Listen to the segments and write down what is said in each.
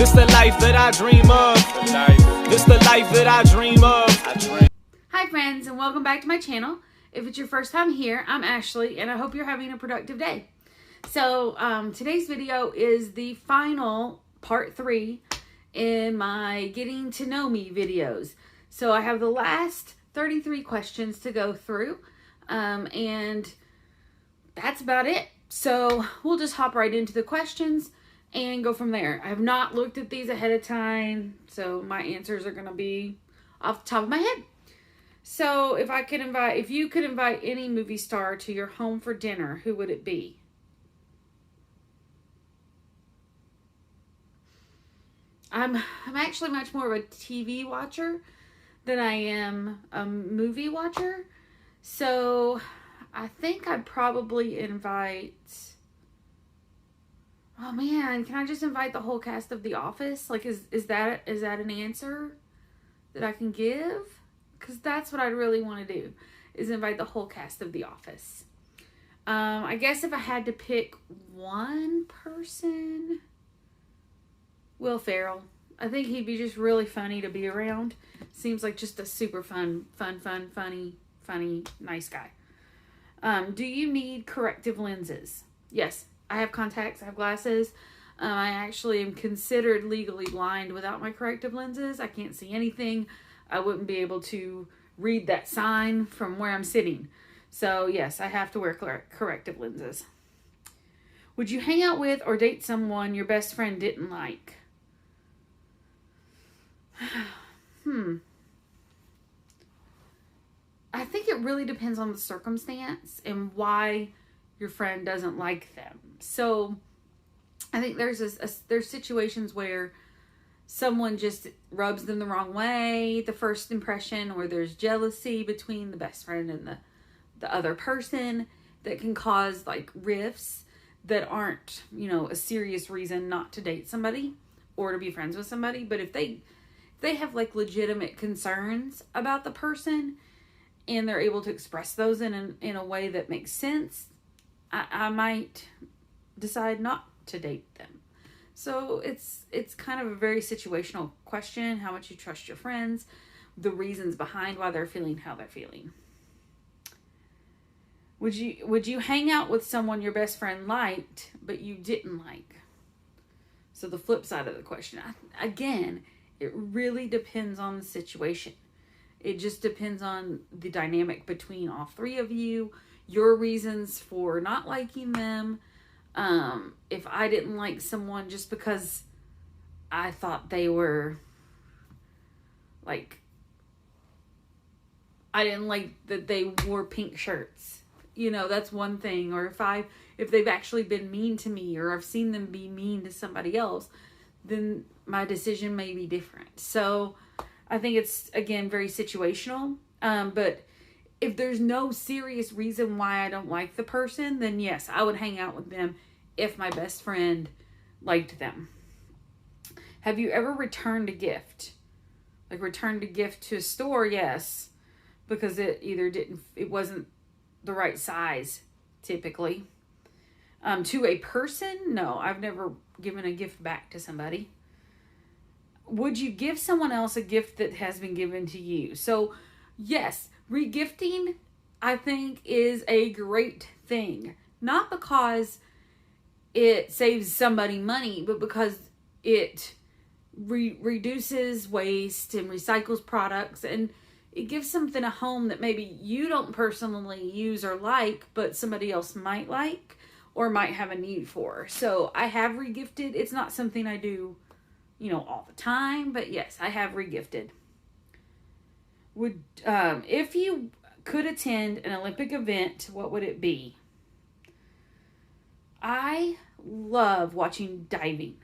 This the life that I dream of. This the life that I dream of. Hi friends, and welcome back to my channel. If it's your first time here, I'm Ashley, and I hope you're having a productive day. So today's video is the final part 3 in my getting to know me videos. So I have the last 33 questions to go through, and that's about it. So we'll just hop right into the questions and go from there. I have not looked at these ahead of time, so my answers are going to be off the top of my head. So if you could invite any movie star to your home for dinner, who would it be? I'm actually much more of a TV watcher than I am a movie watcher. So I think I'd probably invite... Oh man, can I just invite the whole cast of The Office? Like, is that an answer that I can give? Because that's what I really want to do, is invite the whole cast of The Office. I guess if I had to pick one person, Will Ferrell. I think he'd be just really funny to be around. Seems like just a super funny, nice guy. Do you need corrective lenses? Yes, I have contacts, I have glasses. I actually am considered legally blind without my corrective lenses. I can't see anything. I wouldn't be able to read that sign from where I'm sitting. So yes, I have to wear corrective lenses. Would you hang out with or date someone your best friend didn't like? I think it really depends on the circumstance and why your friend doesn't like them. So I think there's situations where someone just rubs them the wrong way, the first impression, or there's jealousy between the best friend and the other person that can cause like rifts that aren't, a serious reason not to date somebody or to be friends with somebody. But if they have like legitimate concerns about the person and they're able to express those in a way that makes sense, I might decide not to date them. So it's kind of a very situational question, how much you trust your friends, the reasons behind why they're feeling how they're feeling. Would you hang out with someone your best friend liked but you didn't like? So the flip side of the question, again, it really depends on the situation. It just depends on the dynamic between all three of you, your reasons for not liking them. If I didn't like someone just because I thought they were like, I didn't like that they wore pink shirts, that's one thing. Or if they've actually been mean to me, or I've seen them be mean to somebody else, then my decision may be different. So I think it's, again, very situational. But if there's no serious reason why I don't like the person, then yes, I would hang out with them if my best friend liked them. Have you ever returned a gift? Like returned a gift to a store? Yes, because it wasn't the right size typically. To a person? No, I've never given a gift back to somebody. Would you give someone else a gift that has been given to you? So yes, regifting, I think, is a great thing. Not because it saves somebody money, but because it reduces waste and recycles products, and it gives something a home that maybe you don't personally use or like, but somebody else might like or might have a need for. So I have regifted. It's not something I do, all the time, but yes, I have regifted. If you could attend an Olympic event, what would it be? I love watching diving.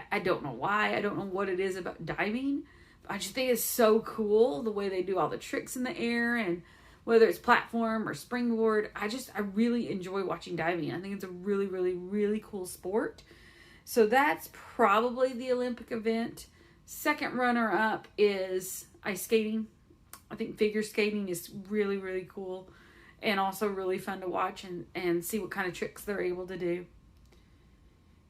I don't know why. I don't know what it is about diving. I just think it's so cool, the way they do all the tricks in the air, and whether it's platform or springboard. I really enjoy watching diving. I think it's a really, really, really cool sport. So that's probably the Olympic event. Second runner up is ice skating. I think figure skating is really, really cool and also really fun to watch and see what kind of tricks they're able to do.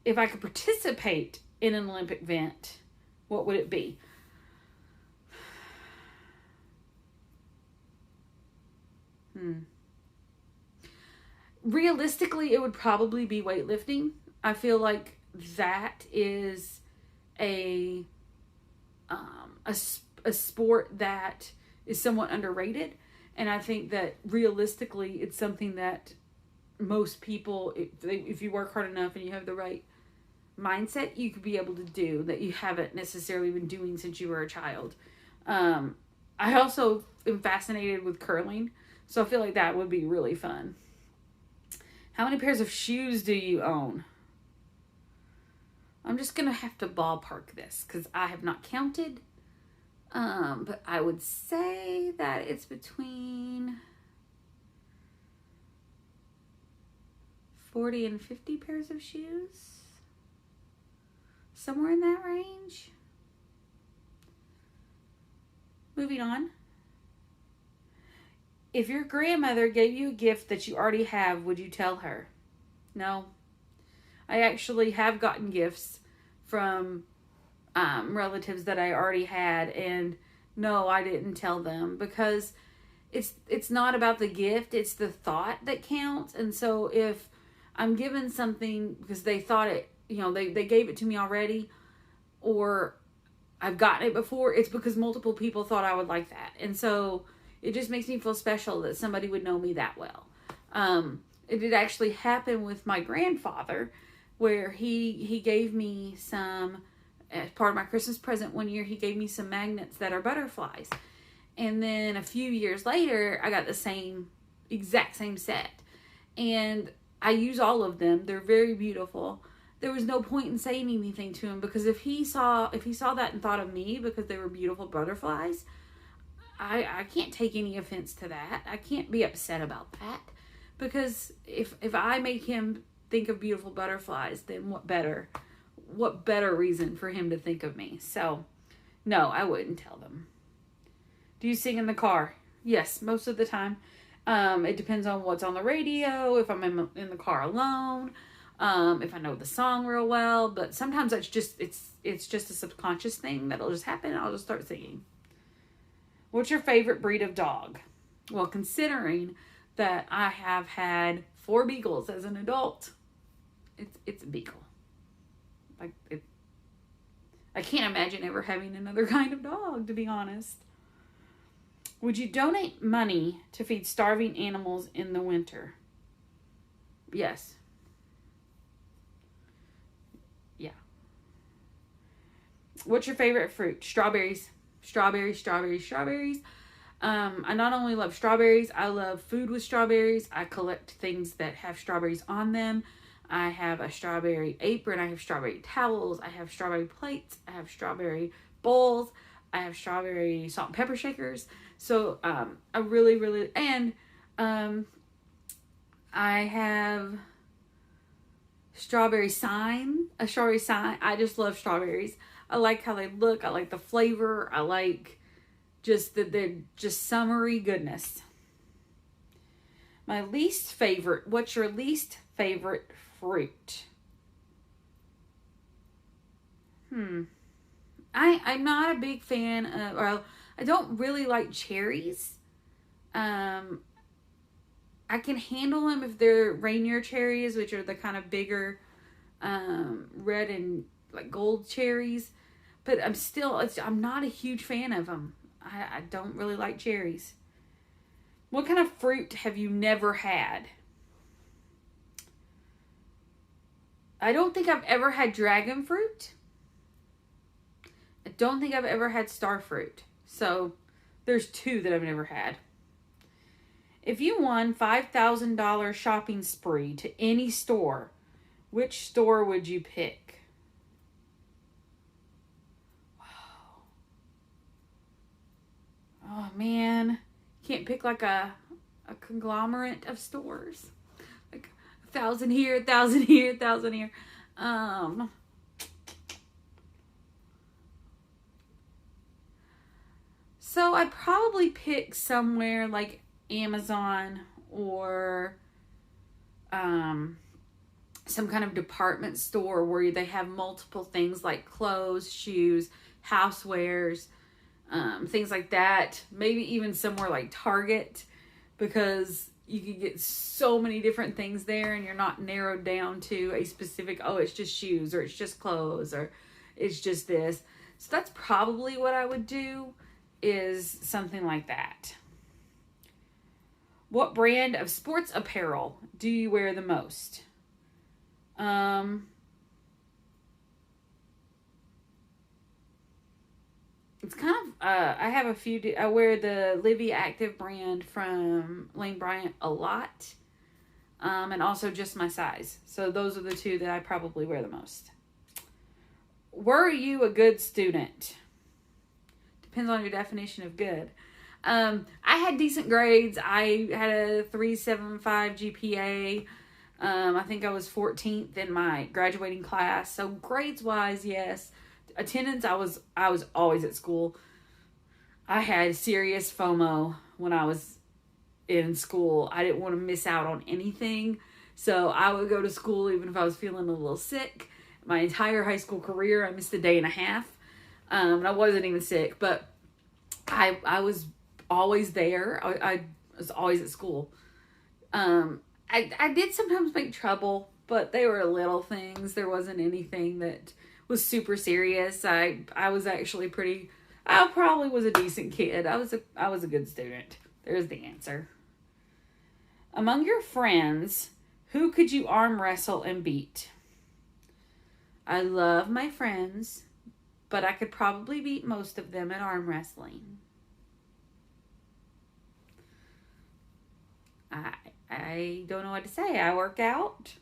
If I could participate in an Olympic event, what would it be? Realistically, it would probably be weightlifting. I feel like that is a sport that is somewhat underrated, and I think that realistically, it's something that most people, if you work hard enough and you have the right mindset, you could be able to do that you haven't necessarily been doing since you were a child. I also am fascinated with curling, so I feel like that would be really fun. How many pairs of shoes do you own? I'm just gonna have to ballpark this because I have not counted. But I would say that it's between 40 and 50 pairs of shoes. Somewhere in that range. Moving on. If your grandmother gave you a gift that you already have, would you tell her? No. I actually have gotten gifts from relatives that I already had, and no, I didn't tell them, because it's not about the gift, it's the thought that counts. And so if I'm given something because they thought it, they gave it to me already, or I've gotten it before, it's because multiple people thought I would like that. And so it just makes me feel special that somebody would know me that well. It did actually happen with my grandfather, where he gave me some, as part of my Christmas present one year, he gave me some magnets that are butterflies. And then a few years later, I got the exact same set. And I use all of them. They're very beautiful. There was no point in saying anything to him, because if he saw that and thought of me because they were beautiful butterflies, I can't take any offense to that. I can't be upset about that, because if I make him think of beautiful butterflies, then what better reason for him to think of me? So no, I wouldn't tell them. Do you sing in the car? Yes, most of the time. It depends on what's on the radio, if I'm in the car alone, if I know the song real well. But sometimes it's just a subconscious thing that'll just happen, and I'll just start singing. What's your favorite breed of dog? Well, considering that I have had 4 beagles as an adult, it's a beagle. I can't imagine ever having another kind of dog, to be honest. Would you donate money to feed starving animals in the winter? Yes. Yeah. What's your favorite fruit? Strawberries. Strawberries, strawberries, strawberries. I not only love strawberries, I love food with strawberries. I collect things that have strawberries on them. I have a strawberry apron. I have strawberry towels. I have strawberry plates. I have strawberry bowls. I have strawberry salt and pepper shakers. So I really, really, and I have a strawberry sign. I just love strawberries. I like how they look. I like the flavor. I like just they're just summery goodness. My least favorite. What's your least favorite fruit? I'm not a big fan of, or I don't really like cherries. I can handle them if they're Rainier cherries, which are the kind of bigger red and like gold cherries. But I'm not a huge fan of them. I don't really like cherries. What kind of fruit have you never had? I don't think I've ever had dragon fruit. I don't think I've ever had star fruit. So there's 2 that I've never had. If you won $5,000 shopping spree to any store, which store would you pick? Oh man, can't pick like a conglomerate of stores, like 1,000 here, 1,000 here, 1,000 here. So I'd probably pick somewhere like Amazon or some kind of department store where they have multiple things like clothes, shoes, housewares, things like that. Maybe even somewhere like Target, because you can get so many different things there and you're not narrowed down to a specific, oh, it's just shoes, or it's just clothes, or it's just this. So that's probably what I would do, is something like that. What brand of sports apparel do you wear the most? It's kind of, I have a few, I wear the Livy Active brand from Lane Bryant a lot. And also Just My Size. So those are the two that I probably wear the most. Were you a good student? Depends on your definition of good. I had decent grades. I had a 3.75 GPA. I think I was 14th in my graduating class. So grades wise, yes. Attendance, I was always at school. I had serious FOMO when I was in school. I didn't want to miss out on anything. So I would go to school even if I was feeling a little sick. My entire high school career, I missed a day and a half. And I wasn't even sick, but I was always there. I was always at school. I did sometimes make trouble, but they were little things. There wasn't anything that was super serious. I was actually I probably was a decent kid. I was a good student. There's the answer. Among your friends, who could you arm wrestle and beat? I love my friends, but I could probably beat most of them at arm wrestling. I don't know what to say. I work out,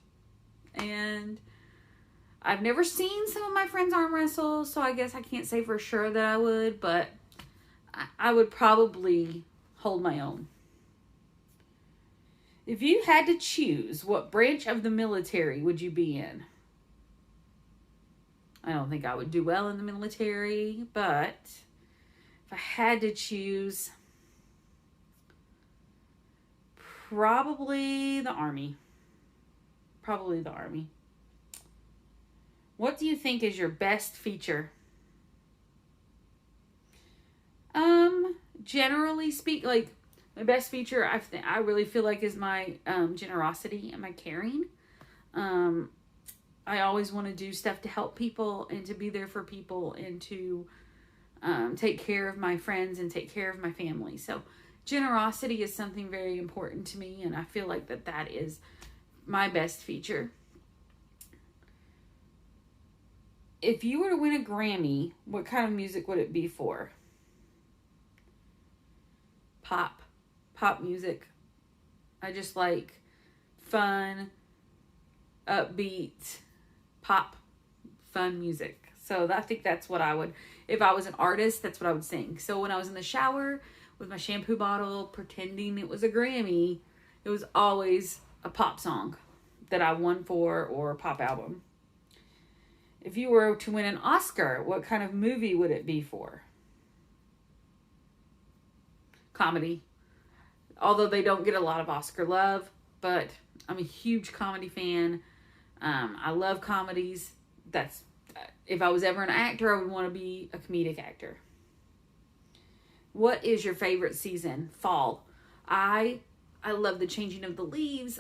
and I've never seen some of my friends arm wrestle, so I guess I can't say for sure that I would, but I would probably hold my own. If you had to choose, what branch of the military would you be in? I don't think I would do well in the military, but if I had to choose, probably the Army. Probably the Army. What do you think is your best feature? Generally speak, like, my best feature, I really feel like, is my generosity and my caring. I always want to do stuff to help people and to be there for people and to take care of my friends and take care of my family. So generosity is something very important to me, and I feel like that is my best feature. If you were to win a Grammy, what kind of music would it be for? Pop music. I just like fun, upbeat, pop, fun music. So I think that's what I would, if I was an artist, that's what I would sing. So when I was in the shower with my shampoo bottle, pretending it was a Grammy, it was always a pop song that I won for, or a pop album. If you were to win an Oscar, what kind of movie would it be for? Comedy. Although they don't get a lot of Oscar love, but I'm a huge comedy fan. I love comedies. If I was ever an actor, I would want to be a comedic actor. What is your favorite season? Fall. I love the changing of the leaves.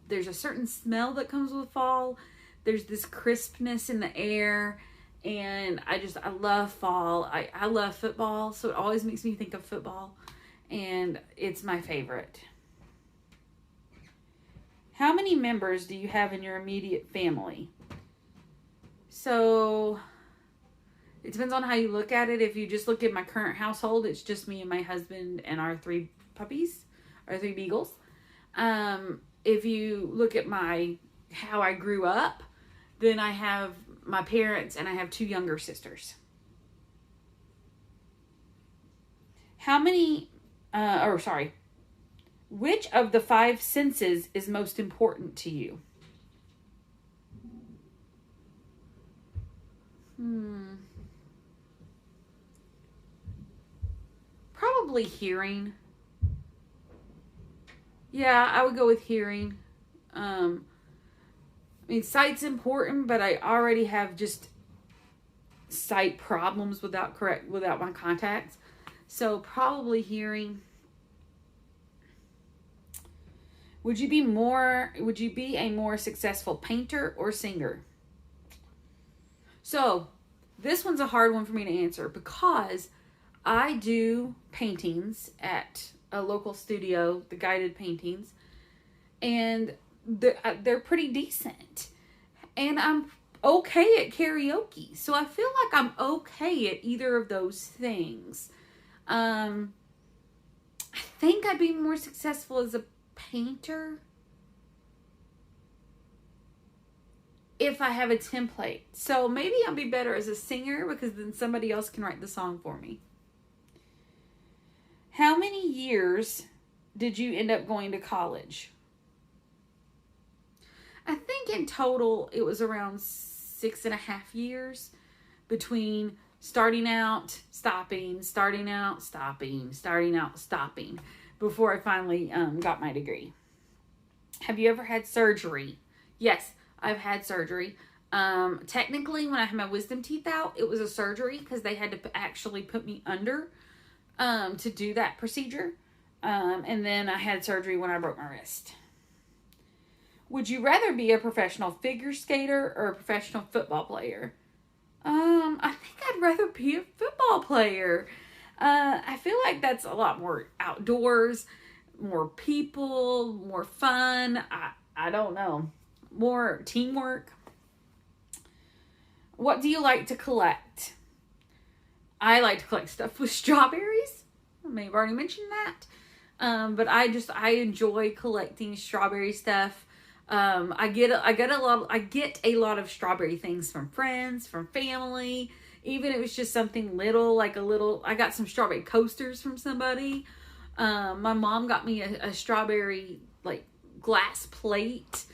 There's a certain smell that comes with fall. There's this crispness in the air, and I love fall. I love football, so it always makes me think of football, and it's my favorite. How many members do you have in your immediate family? So it depends on how you look at it. If you just look at my current household, it's just me and my husband and our 3 puppies, our 3 beagles. If you look at how I grew up, then I have my parents and I have 2 younger sisters. Which of the 5 senses is most important to you? Probably hearing. Yeah, I would go with hearing. mean, sight's important, but I already have just sight problems without my contacts. So probably hearing. Would you be a more successful painter or singer? So this one's a hard one for me to answer because I do paintings at a local studio, the guided paintings, and they're pretty decent. And I'm okay at karaoke. So I feel like I'm okay at either of those things. I think I'd be more successful as a painter if I have a template. So maybe I'll be better as a singer because then somebody else can write the song for me. How many years did you end up going to college? I think in total it was around 6.5 years between starting out, stopping, starting out, stopping, starting out, stopping before I finally got my degree. Have you ever had surgery? Yes, I've had surgery. Technically, when I had my wisdom teeth out, it was a surgery because they had to actually put me under to do that procedure. And then I had surgery when I broke my wrist. Would you rather be a professional figure skater or a professional football player? I think I'd rather be a football player. I feel like that's a lot more outdoors, more people, more fun. I don't know. More teamwork. What do you like to collect? I like to collect stuff with strawberries. I may have already mentioned that. But I enjoy collecting strawberry stuff. I get a lot of strawberry things from friends, from family. Even if it was just something little, I got some strawberry coasters from somebody. My mom got me a strawberry glass plate.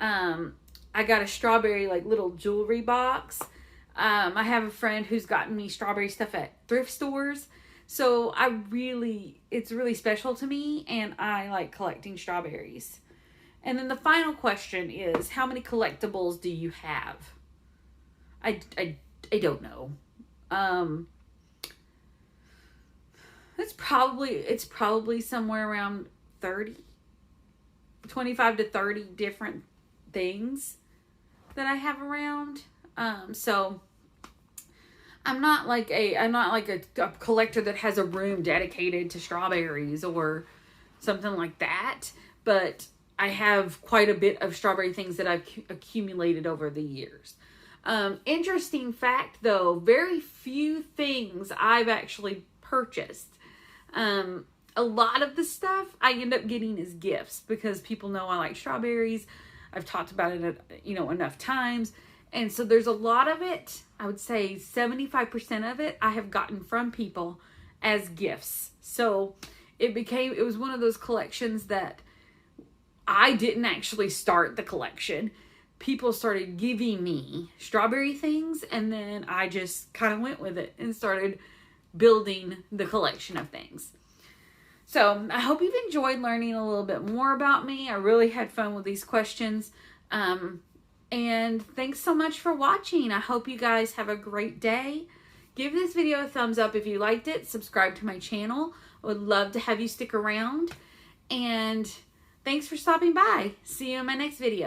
I got a strawberry little jewelry box. I have a friend who's gotten me strawberry stuff at thrift stores. So it's really special to me, and I like collecting strawberries. And then the final question is, how many collectibles do you have? I don't know. It's probably somewhere around 25 to 30 different things that I have around. So I'm not like a collector that has a room dedicated to strawberries or something like that, but I have quite a bit of strawberry things that I've accumulated over the years. Interesting fact though, very few things I've actually purchased. A lot of the stuff I end up getting as gifts because people know I like strawberries. I've talked about it, enough times. And so there's a lot of it, I would say 75% of it I have gotten from people as gifts. So it was one of those collections that I didn't actually start the collection. People started giving me strawberry things, and then I just kind of went with it and started building the collection of things. So I hope you've enjoyed learning a little bit more about me. I really had fun with these questions. And thanks so much for watching. I hope you guys have a great day. Give this video a thumbs up if you liked it. Subscribe to my channel. I would love to have you stick around. And thanks for stopping by. See you in my next video.